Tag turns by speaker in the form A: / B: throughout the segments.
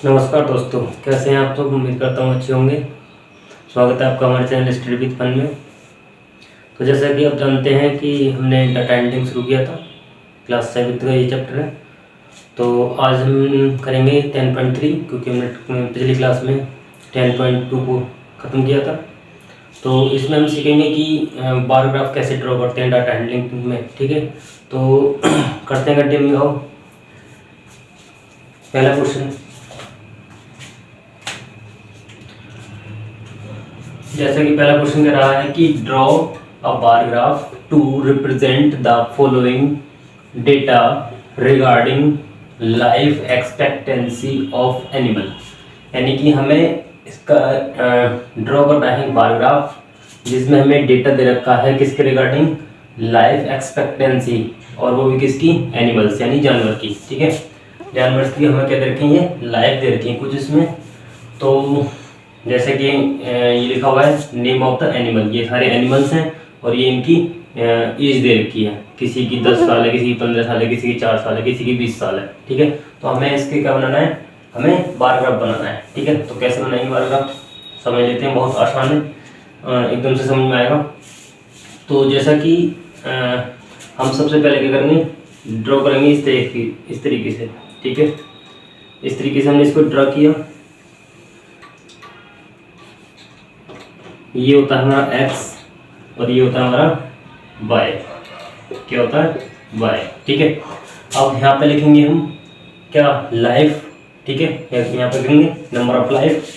A: नमस्कार दोस्तों, कैसे हैं आप? तो उम्मीद करता हूँ अच्छे होंगे। स्वागत है आपका हमारे चैनल स्टडी विद फन में। तो जैसा कि आप जानते हैं कि हमने डाटा एंट्रिंग शुरू किया था, क्लास 7 का ये चैप्टर है। तो आज हम करेंगे 10.3, क्योंकि हमने पिछली क्लास में 10.2 को ख़त्म किया था। तो इसमें हम सीखेंगे कि बार ग्राफ कैसे ड्रॉ करते हैं डाटा हैंडलिंग में। ठीक है, तो करते हैं कंटिन्यू। आओ, पहला क्वेश्चन। जैसा कि पहला क्वेश्चन कह रहा है कि draw a bar graph to represent the following data regarding life expectancy of animal. यानी कि हमें इसका ड्रॉ करना है बार ग्राफ जिसमें हमें डेटा दे रखा है किसके रिगार्डिंग, लाइफ एक्सपेक्टेंसी, और वो भी किसकी, एनिमल्स यानी जानवर की। ठीक है, जानवर की हमें क्या दे रखी है, लाइफ दे रखी है कुछ इसमें। तो जैसे कि ये लिखा हुआ है नेम ऑफ द एनिमल, ये सारे एनिमल्स हैं और ये इनकी एज दे रखी है। किसी की 10 साल है, किसी की 15 साल है, किसी की 4 साल है, किसी की 20 साल है। ठीक है, तो हमें इसके क्या बनाना है, हमें बार ग्राफ बनाना है। ठीक है, तो कैसे बनाएंगे बार ग्राफ, समझ लेते हैं। बहुत आसान है, एकदम से समझ में आएगा। तो जैसा कि हम सबसे पहले क्या करेंगे, ड्रॉ करेंगे इस तरीके से। ठीक है, इस तरीके से हमने इसको ड्रॉ किया। ये होता है हमारा x और ये होता है हमारा y। क्या होता है, y। ठीक है, अब यहाँ पे लिखेंगे हम क्या, लाइफ। ठीक है, यहाँ पे लिखेंगे नंबर ऑफ लाइफ।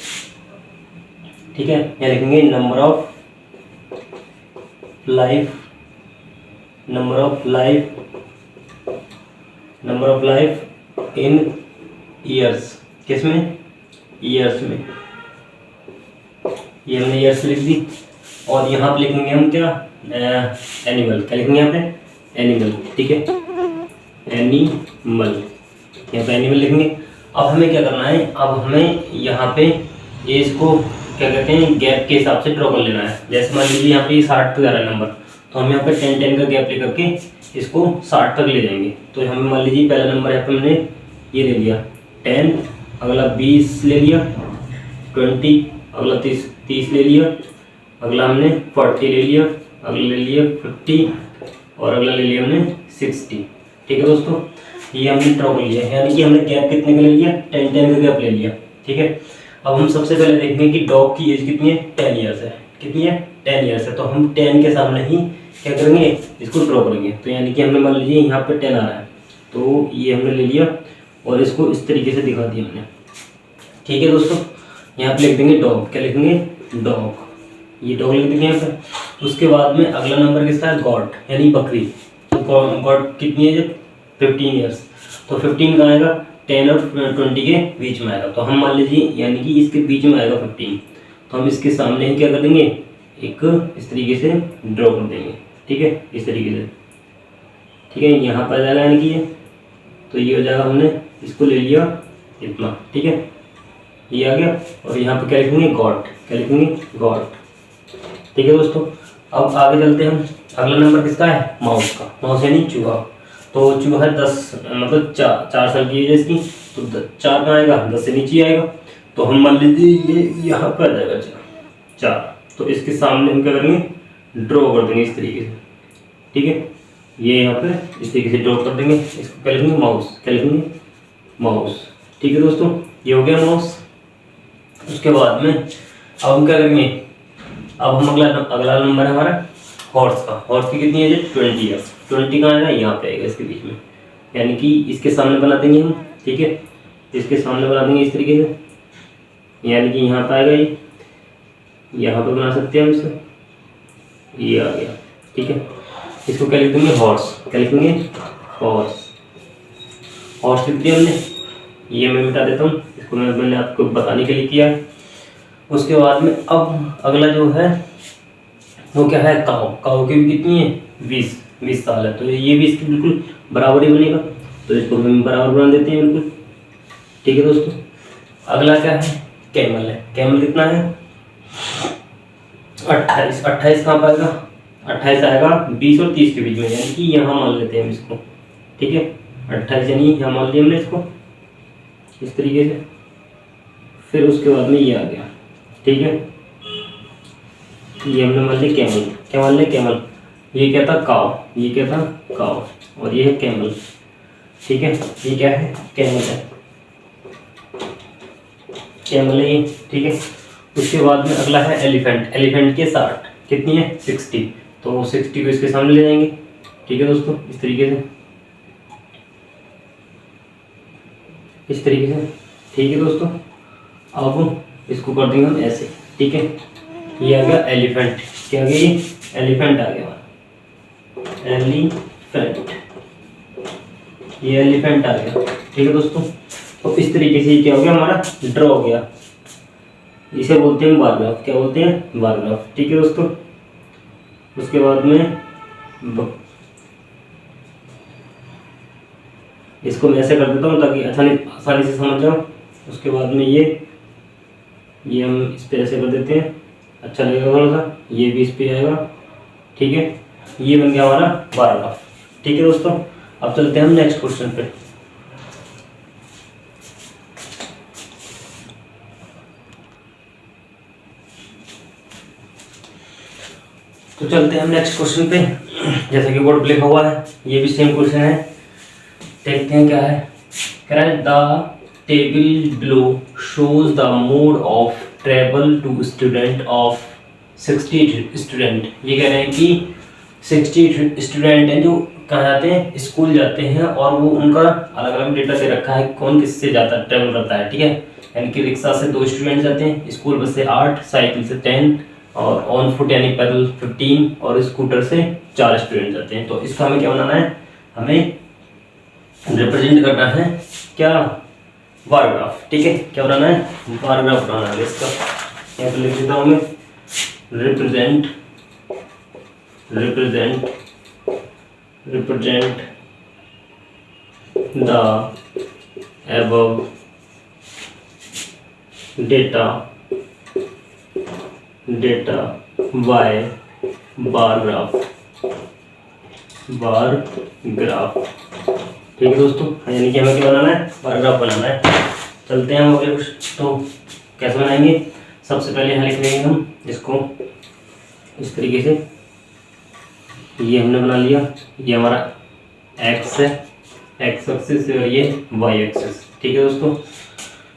A: ठीक है, यहाँ लिखेंगे number of life, number of life, number of life in years. किसमें, ईयर्स में। ये हमने ईयर्स लिख दी। और यहाँ पे लिखेंगे हम क्या, एनिमल। क्या लिखेंगे यहाँ पे, एनिमल। ठीक है, एनिमल, यहाँ पे एनिमल लिखेंगे। अब हमें क्या करना है, अब हमें यहाँ पे एज को क्या कहते हैं, गैप के हिसाब से ड्रॉ कर लेना है। जैसे मान लीजिए यहाँ पे 60 पे जा रहा है नंबर, तो हम यहाँ पे 10 का गैप लेकर के इसको 60 तक ले जाएंगे। तो हमें मान लीजिए पहला नंबर यहाँ पे हमने ये ले लिया 10, अगला 20 ले लिया, 20, अगला 30 ले लिया, अगला हमने 40 ले लिया, अगला ले लिया 50 और अगला ले लिया हमने 60। ठीक है दोस्तों, ये हमने ड्रॉ कर लिया, यानी कि हमने गैप कितने का ले लिया, 10 का गैप ले लिया। ठीक है, अब हम सबसे पहले देखेंगे कि डॉग की एज कितनी है, 10 ईयर्स है। कितनी है, 10 ईयर्स है। तो हम 10 के सामने ही क्या करेंगे, इसको ड्रॉ करेंगे। तो यानी कि हमने मान लीजिए यहाँ पे 10 आ रहा है, तो ये हमने ले लिया और इसको इस तरीके से दिखा दिया हमने। ठीक है दोस्तों, यहाँ पे लिख देंगे डॉग। क्या लिखेंगे, डॉग। ये डॉग लिख देंगे यहाँ पे। उसके बाद में अगला नंबर किसका है, गॉट यानी बकरी। तो गॉट कितनी है जब, 15 ईयर्स। तो 15 कहाँ आएगा, 10 और 20 के बीच में आएगा। तो हम मान लीजिए यानी कि इसके बीच में आएगा 15, तो हम इसके सामने ही क्या कर देंगे, एक इस तरीके से ड्रॉ कर देंगे। ठीक है, इस तरीके से। ठीक है, यहाँ पर आ जाएगा यानी कि ये, तो ये हो जाएगा, हमने इसको ले लिया इतना। ठीक है, ये आ गया। और यहाँ पे क्या लिखेंगे, गॉट। क्या लिखेंगे, गॉट। ठीक है दोस्तों, अब आगे चलते हैं हम। अगला नंबर किसका है, माउस का। माउस यानी चूहा। तो चूहा है 10, मतलब 4 साल की एज है इसकी। तो 4 कहाँ आएगा, 10 से नीचे आएगा। तो हम मान लीजिए ये यहाँ पर आ जाएगा 4। तो इसके सामने हम क्या करेंगे, ड्रॉ कर देंगे इस तरीके से। ठीक है, ये यहाँ पे इस तरीके से ड्रॉ कर देंगे। इसको क्या लिखेंगे, माउस। क्या लिखेंगे, माउस। ठीक है दोस्तों, ये हो गया माउस। उसके बाद में अब हम क्या करेंगे, अब हम अगला नंबर है हमारा हॉर्स का। हॉर्स की कितनी एज है, 20 ईयर्स। 20 कहाँ आएगा, यहाँ पे आएगा इसके बीच में, यानी कि इसके सामने बना देंगे हम। ठीक है, इसके सामने बना देंगे इस तरीके से, यानी कि यहाँ पे आएगा ये, यहाँ पे बना सकते हैं हम इसे, ये आ गया। ठीक है, इसको क्या लिख देंगे, हॉर्स। क्या लिखेंगे, हॉर्स। हॉर्स लिख दिया हमने। ये मैं मिटा देता हूँ, इसको मैंने आपको बताने के लिए किया है। उसके बाद में अब अगला जो है वो क्या है, काऊ। काऊ की भी कितनी है, 20 साल है। तो ये भी इसकी बिल्कुल बराबर ही बनेगा, तो इसको हम बराबर बना देते हैं बिल्कुल। ठीक है दोस्तों, अगला क्या है, कैमल है। कैमल कितना है, 28। 28 कहाँ पाएगा, 28 आएगा 20 और 30 के बीच में, यानी कि यहाँ मान लेते हैं हम इसको। ठीक है, 28 यानी यहाँ मान लिया हमने इसको इस तरीके से। फिर उसके बाद में ये आ गया, ठीक है। ये हमने मान लिया कैमल, क्या मान लिया कैमल। ये क्या था काव, ये क्या था काव, और ये है कैमल, ठीक है। ये क्या है कैमल है, कैमल है ये, ठीक है। उसके बाद में अगला है एलिफेंट, एलिफेंट के 60 कितनी है 60, तो 60 को इसके सामने ले जाएंगे, ठीक है दोस्तों, इस तरीके से, इस तरीके से, ठीक है दोस्तों। अब इसको कर देंगे हम ऐसे, ठीक है। ये आ गया एलिफेंट, क्या आ गया ये एलिफेंट आ गया, एलिफेंट, ये एलिफेंट आ गया, ठीक है दोस्तों। तो इस तरीके से ये क्या हो गया हमारा ड्रॉ हो गया, इसे बोलते हैं बार ग्राफ, क्या बोलते हैं बार ग्राफ, ठीक है दोस्तों। उसके बाद में इसको मैं ऐसे कर देता हूँ ताकि आसानी से समझ जाओ। उसके बाद में ये हम इस पे ऐसे कर देते हैं, अच्छा लगेगा थोड़ा सा, ये भी इस पे आएगा, ठीक है। ये बन गया हमारा बार ग्राफ, ठीक है दोस्तों। अब चलते हैं हम नेक्स्ट क्वेश्चन पे। तो चलते हैं हम नेक्स्ट क्वेश्चन पे, जैसा कि बोर्ड पे लिखा हुआ है, ये भी सेम क्वेश्चन है, देखते हैं क्या है। कह रहा है the table below shows the mode of travel to student of 60 student. ये कह रहे हैं कि 60 स्टूडेंट हैं जो कहाँ जाते हैं स्कूल जाते हैं, और वो उनका अलग अलग डेटा दे रखा है कौन किससे जाता ट्रेवल करता है, ठीक है। यानी कि रिक्शा से 2 स्टूडेंट जाते हैं, स्कूल बस से 8, साइकिल से 10, और ऑन फुट यानी पैदल 15, और स्कूटर से 4 स्टूडेंट जाते हैं। तो इसका हमें क्या बनाना है, हमें रिप्रेजेंट करना है क्या बार ग्राफ, ठीक है। क्या बनाना है बार ग्राफ बनाना है इसका, यहाँ पे लिख देता हूँ मैं represent the above data bye bar graph, ठीक है दोस्तों। यानी कि हमें क्या बनाना है बार ग्राफ बनाना है। चलते हैं हम अगले कुछ, तो कैसे बनाएंगे, सबसे पहले यहाँ लिख लेंगे हम इसको इस तरीके से, ये हमने बना लिया, ये हमारा एक्स है, एक्स एक्सिस, और ये वाई एक्सिस, ठीक है दोस्तों।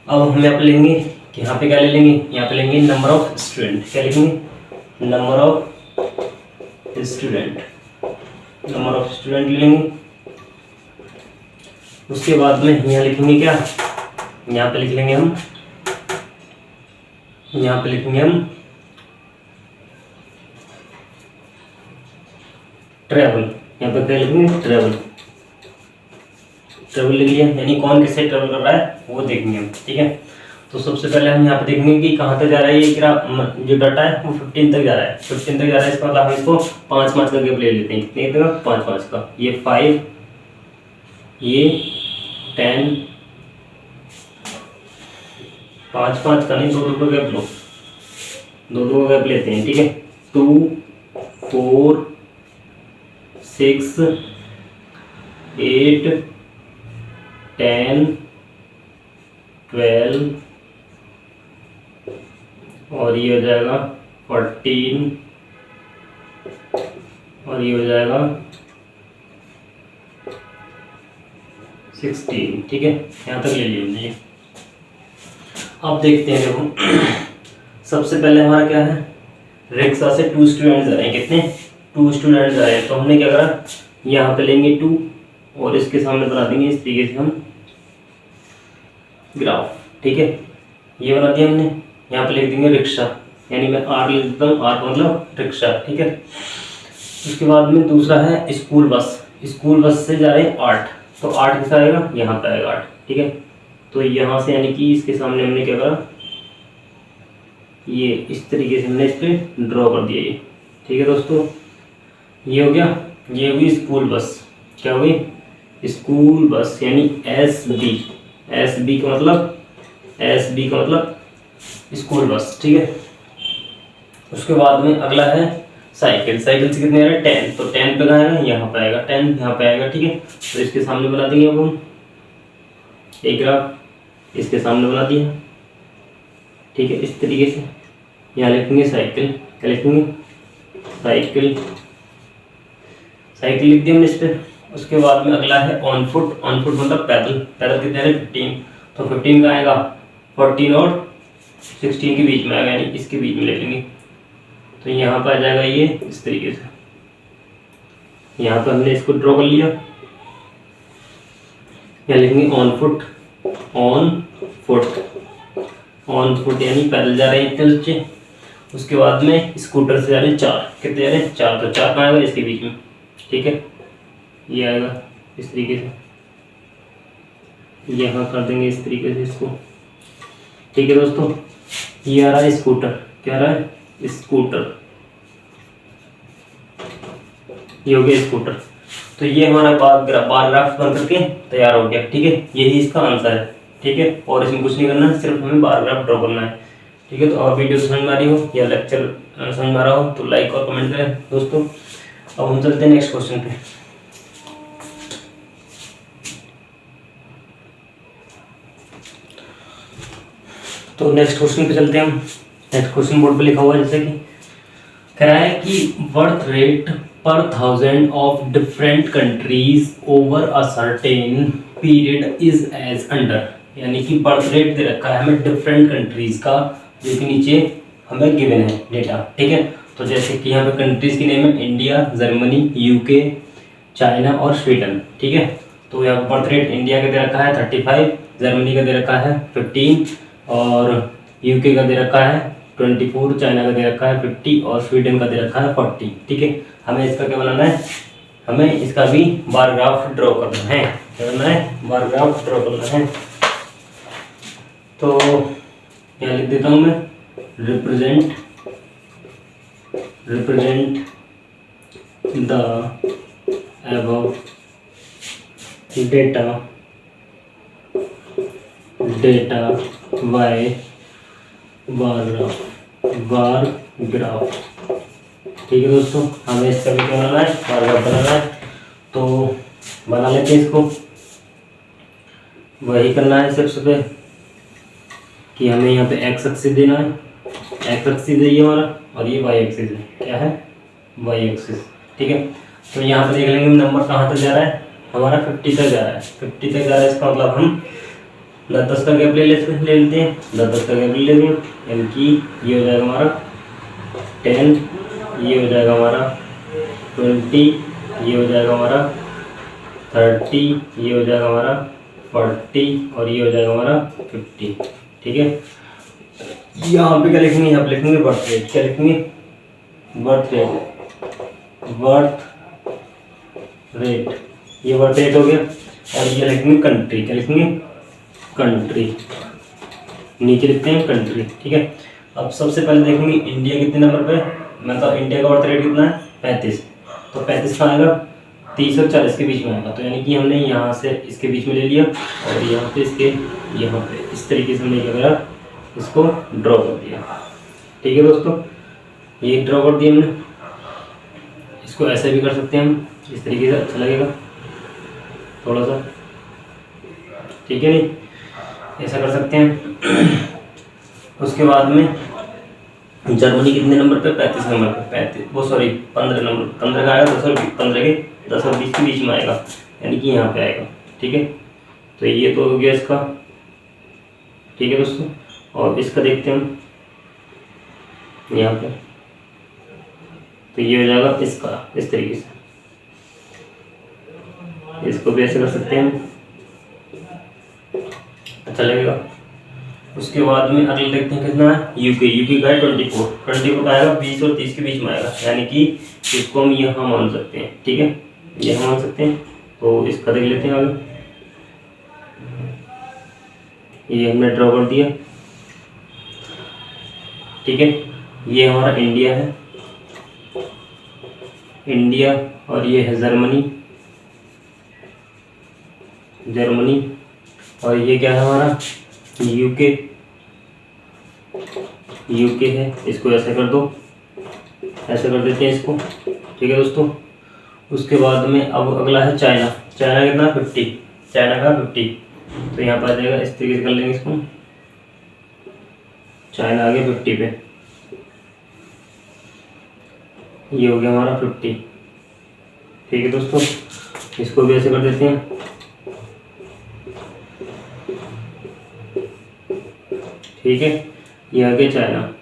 A: अब हम यहाँ पे लेंगे कि यहाँ पे क्या ले लेंगे, यहाँ पे लेंगे नंबर ऑफ स्टूडेंट, क्या लिखेंगे नंबर ऑफ स्टूडेंट ले लेंगे। उसके बाद में यहाँ लिखेंगे क्या, यहाँ पे लिख लेंगे हम, यहाँ पे लिखेंगे हम ट्रेवल, यहाँ पे क्या लिखेंगे ट्रेवल लिख लिया, यानी कौन किससे ट्रेवल कर रहा है वो देखेंगे हम, ठीक है। तो सबसे पहले हम यहाँ पे देखेंगे कि कहाँ तक जा रहा है, ये जो डाटा है वो 15 तक जा रहा है, 15 तक जा रहा है। इसका मतलब हम इसको 5-5 का गैप ले लेते हैं, कितने का 5-5 का, ये 5, ये 10, 5-5 का नहीं, 2-2 का गैप लो, 2-2 का गैप लेते हैं, ठीक है। 2, 4, 6, 8, 10, 12, और ये हो जाएगा 14, और ये हो जाएगा 16, ठीक है। यहाँ तक ले लीजिए। अब देखते हैं, देखो सबसे पहले हमारा क्या है, रिक्शा से 2 स्टूडेंट्स आ रहे हैं, कितने 2 स्टूडेंट्स आ रहे हैं। तो हमने क्या करा, यहाँ पे लेंगे 2 और इसके सामने बना देंगे इस तरीके से हम ग्राफ, ठीक है। ये बना दिया हमने, यहाँ पे लिख देंगे रिक्शा, यानी मैं आर लिख देता हूँ, आर मतलब रिक्शा, ठीक है। उसके बाद में दूसरा है स्कूल बस से जा रहे हैं 8, तो 8 किस आएगा, यहाँ पे आएगा 8, ठीक है। तो यहाँ से यानी कि इसके सामने हमने क्या करा, ये इस तरीके से हमने इस पर ड्रॉ कर दिया ये, ठीक है दोस्तों। ये हो गया, ये होगी स्कूल बस, क्या होगी स्कूल बस, यानी एस बी का मतलब स्कूल बस, ठीक है। उसके बाद में अगला है साइकिल से कितने आ रहे हैं 10, तो 10 पे कहाँ आएगा, यहाँ पे आएगा 10, यहाँ पे आएगा, ठीक है। तो इसके सामने बना देंगे अब हम एक ग्राफ, इसके सामने बना दिया, ठीक है। इस तरीके से यहाँ लिखेंगे साइकिल, क्या लिखेंगे, साइकिल, साइकिल लिख दिया हमने इस पर। उसके बाद में अगला है ऑन फुट, ऑन फुट मतलब पैदल, पैदल कितने हैं 15, तो 15 का आएगा 14 और 16 के बीच में आएगा, यानी इसके बीच में ले लेंगे। तो यहाँ पर आ जाएगा ये इस तरीके से, यहाँ पर हमने इसको ड्रॉ कर लिया। यहाँ लिखेंगे on foot, on foot, on foot यानी पैदल जा रहे हैं इतने बच्चे। उसके बाद में स्कूटर से जा रहे हैं 4, कितने जा रहे हैं 4, तो 4 कहाँ आएगा इसके बीच में, ठीक है। ये आएगा इस तरीके से, यहाँ कर देंगे इस तरीके से इसको, ठीक है दोस्तों। ये आ रहा है स्कूटर, क्या आ रहा है स्कूटर, ये हो गया स्कूटर। तो ये हमारा बार ग्राफ बन करके तैयार हो गया, ठीक है। यही इसका आंसर है, ठीक है। और इसमें कुछ नहीं करना है, सिर्फ हमें बार ग्राफ ड्रॉ करना है, ठीक है। तो और वीडियो समझ में आ रही हो या लेक्चर समझ में आ रहा हो तो लाइक और कमेंट करें दोस्तों। अब हम चलते हैं नेक्स्ट क्वेश्चन पे। तो नेक्स्ट क्वेश्चन पे चलते हैं हम। नेक्स्ट क्वेश्चन बोर्ड पे लिखा हुआ है जैसे कि कह रहा है कि बर्थ रेट पर 1000 of different countries over a certain period is as under, यानी कि बर्थ रेट दे रखा है हमें डिफरेंट कंट्रीज का, जो कि नीचे हमें गिवन है डेटा, ठीक है। तो जैसे कि यहाँ पे कंट्रीज की नेम है इंडिया, जर्मनी, यूके, चाइना और स्वीडन, ठीक है। तो यहाँ बर्थ रेट इंडिया का दे रखा है 35, जर्मनी का दे रखा है 15 और यूके का दे रखा है 24, चाइना का दे रखा है 50 और स्वीडन का दे रखा है 40, ठीक है। हमें इसका क्या बनाना है, हमें इसका भी बार ग्राफ ड्रॉ करना है, क्या करना है, बार ग्राफ ड्रॉ करना है। तो यहाँ लिख देता हूँ मैं, represent the above data bye bar graph, ठीक है दोस्तों। हमें इसका भी क्या बनाना है, बार ग्राफ बनाना है। तो बना लेते हैं इसको, वही करना है सबसे पहले कि हमें यहाँ पे एक्स एक्सिस देना है, एक्स एक्सिस है ये हमारा और ये वाई एक्सिस है, क्या है वाई एक्सिस, ठीक है। तो यहाँ पे देख लेंगे नंबर कहाँ तक जा रहा है, हमारा 50 तक जा रहा है, 50 तक जा रहा है। इसका मतलब हम 10-10 का गैप ले लेते हैं, 10-10 का गैप ले लेते हैं, यानी कि ये हो जाएगा हमारा 10, ये हो जाएगा हमारा 20, ये हो जाएगा हमारा 30, ये हो जाएगा हमारा 40 और ये हो जाएगा हमारा 50, ठीक है। यहाँ पे क्या लिखेंगे, यहाँ पे लिखेंगे बर्थ रेट, क्या लिखेंगे, बर्थ रेट, ये बर्थ रेट हो गया। और ये लिखेंगे कंट्री, क्या लिखेंगे, कंट्री, नीचे लिखते हैं कंट्री, ठीक है। अब सबसे पहले देखेंगे इंडिया कितने नंबर पे, मतलब इंडिया का बर्थ रेट कितना है 35, तो 35 का आएगा 30 और 40 के बीच में आएगा। तो यानी कि हमने यहाँ से इसके बीच में ले लिया और यहाँ पे इसके यहाँ पे इस तरीके से हमने क्या करा, इसको ड्रॉ कर दिया, ठीक है दोस्तों। ये ड्रॉ कर दिया हमने, इसको ऐसे भी कर सकते हैं हम, इस तरीके से अच्छा लगेगा थोड़ा सा, ठीक है, नहीं ऐसा कर सकते हैं। उसके बाद में जर्मनी कितने नंबर पे, 35 नंबर पे, 35 वो सॉरी 15 नंबर, 15 का आएगा 10 और 15 के 10 और 20 के बीच में आएगा, यानी कि यहाँ पे आएगा, ठीक है। तो ये तो हो गया इसका, ठीक है दोस्तों। और इसका देखते हैं हम यहाँ पे, तो ये हो जाएगा इसका इस तरीके से, इसको भी ऐसे कर सकते हैं, अच्छा लगेगा। उसके बाद में अगले देखते हैं कितना है, यूके का है 24 का आएगा 20 और 30 के बीच में आएगा, यानी कि इसको हम यहाँ मान सकते हैं, ठीक है, यहाँ मान सकते हैं। तो इसका देख लेते हैं आगे, ये हमने ड्रॉ कर दिया, ठीक है। ये हमारा इंडिया है, इंडिया, और ये है जर्मनी, और ये क्या है हमारा यूके है। इसको ऐसे कर दो, ऐसे कर देते हैं इसको, ठीक है दोस्तों। उसके बाद में अब अगला है चाइना कितना 50, चाइना का 50, तो यहाँ पर आ जाएगा, इस तरीके से कर लेंगे इसको, चाइना आ गया 50 पे, ये हो गया हमारा 50। ठीक है दोस्तों, इसको भी ऐसे कर देते हैं। ठीक है, ये आ गया चाइना,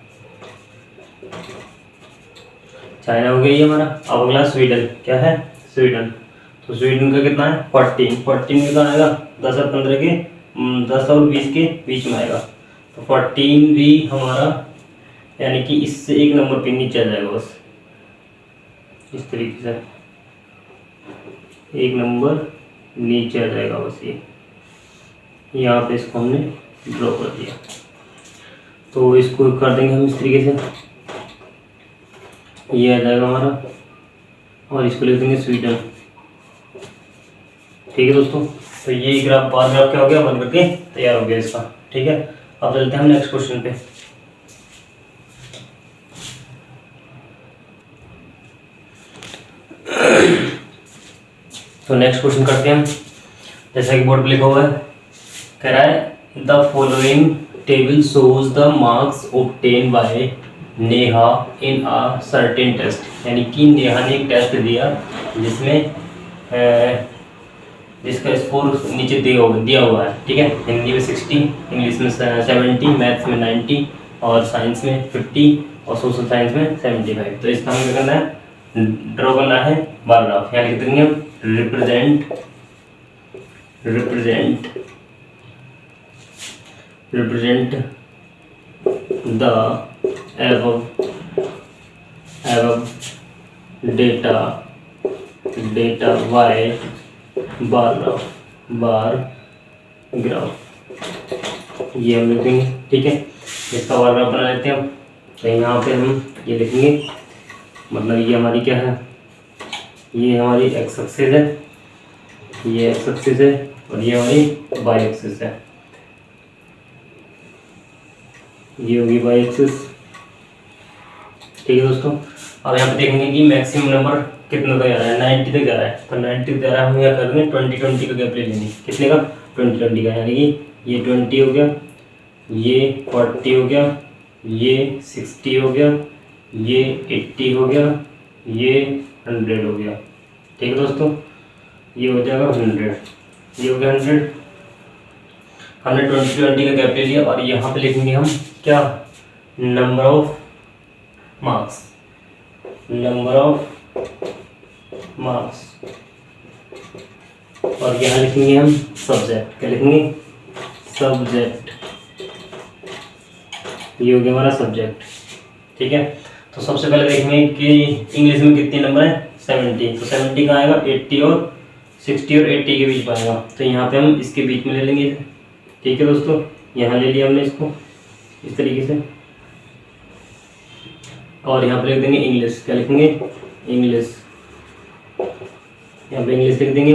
A: चाइना हो गया ये हमारा। अब अगला स्वीडन, क्या है स्वीडन। तो स्वीडन का कितना है 14, 14 कितना आएगा 10 और 15 के 10 और 20 के बीच में आएगा। तो 14 भी हमारा यानी कि इससे एक नंबर पे नीचे आ जाएगा बस, इस तरीके से एक नंबर नीचे आ जाएगा बस। ये यहाँ पे इसको हमने ड्रॉ कर दिया। तो इसको कर देंगे हम इस तरीके से, ये आ जाएगा हमारा, और इसको लिख देंगे स्वीडन। ठीक है दोस्तों, तो ये ग्राफ बार ग्राफ क्या हो गया बन करके तैयार हो गया इसका। ठीक है, अब चलते हैं हम नेक्स्ट क्वेश्चन पे। तो नेक्स्ट क्वेश्चन करते हैं हम, जैसा कि बोर्ड पे लिखा हुआ है, कह रहा है the following table shows the marks obtain by Neha in a certain test. यानी कि नेहा ने एक टेस्ट दिया जिसमें जिसका स्कोर नीचे दिया हुआ है। ठीक है, हिंदी में 60, इंग्लिश में 70, मैथ्स में 90 और साइंस में 50 और सोशल साइंस में 75। तो इसका हमें क्या करना है, ड्रॉ करना है बार ग्राफ। यहाँ लिख देंगे हम represent the above data y bar graph, ये हम लिख देंगे। ठीक है, इसका बार ग्राफ बना लेते हैं हम। तो यहाँ पे हम ये लिखेंगे, मतलब ये हमारी क्या है, ये हमारी एक्स एक्सिस है, ये एक्स एक्सिस है और ये हमारी वाई एक्सिस है, ये होगी वाई एक्सिस। ठीक है दोस्तों, अब यहाँ पे देखेंगे कि मैक्सिमम नंबर कितना तक जा रहा है, 90 तक जा रहा है। तो 90 तक जा रहा है, हम यहाँ कर देंगे 20-20 का गैप ले लेंगे। कितने का 20-20 का, यानी कि ये 20 हो गया, ये 40 हो गया, ये 60 हो गया, ये 80 हो गया, ये 100 हो गया। ठीक है दोस्तों, ये हो जाएगा 100, ये हो गया 100। हमने 20-20 का गैप ले लिया और यहाँ पे लिखेंगे हम क्या, नंबर ऑफ मार्क्स, और यहाँ लिखेंगे हम सब्जेक्ट। क्या लिखेंगे, सब्जेक्ट, ये हो गया हमारा सब्जेक्ट। ठीक है, तो सबसे पहले देखेंगे कि इंग्लिश में कितने नंबर है 70। तो 70 का आएगा 80 और 60 और 80 के बीच में आएगा। तो यहाँ पे हम इसके बीच में ले लेंगे। ठीक है दोस्तों, यहाँ ले लिया हमने इसको इस तरीके से, और यहाँ पे लिख देंगे इंग्लिश। क्या लिखेंगे, इंग्लिश, यहाँ पे इंग्लिश लिख देंगे।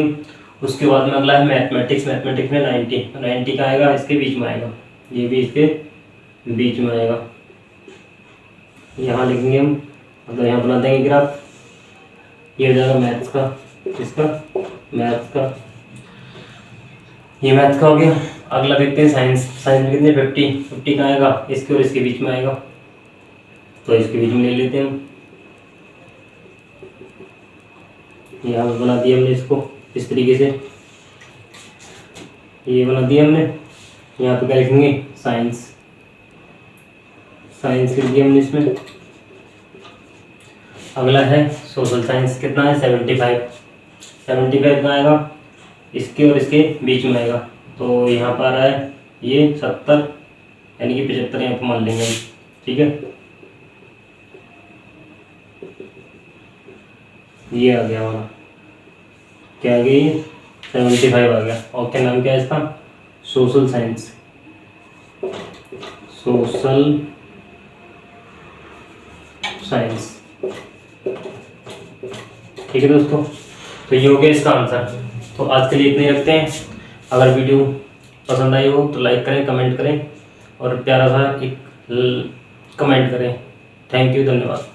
A: उसके बाद में अगला है मैथमेटिक्स। मैथमेटिक्स में 90, तो 90 का आएगा इसके बीच में आएगा, ये भी इसके बीच में आएगा। यहाँ लिखेंगे हम, मतलब यहाँ बना देंगे ग्राफ। ये हो जाएगा मैथ्स का, इसका मैथ्स का, ये मैथ्स का हो गया। अगला देखते हैं साइंस। साइंस में कितने 50 का आएगा, इसके और इसके बीच में आएगा, तो इसके बीच में ले लेते हैं हम। यहाँ पे बना दिया हमने इसको इस तरीके से, ये बना दिया हमने। यहाँ पे क्या लिखेंगे, साइंस, साइंस लिख दिया हमने इसमें। अगला है सोशल साइंस, कितना है 75 का आएगा, इसके और इसके बीच में आएगा। तो यहाँ पर आ रहा है ये 70, यानी कि 75 यहाँ पर मान लेंगे हम। ठीक है, ये आ गया हमारा, क्या आ गई 75 आ गया। और क्या नाम क्या है इसका, सोशल साइंस, सोशल साइंस। ठीक है दोस्तों, तो ये हो गया इसका आंसर। तो आज के लिए इतने ही रखते हैं। अगर वीडियो पसंद आई हो तो लाइक करें, कमेंट करें और प्यारा सा एक कमेंट करें। थैंक यू, धन्यवाद।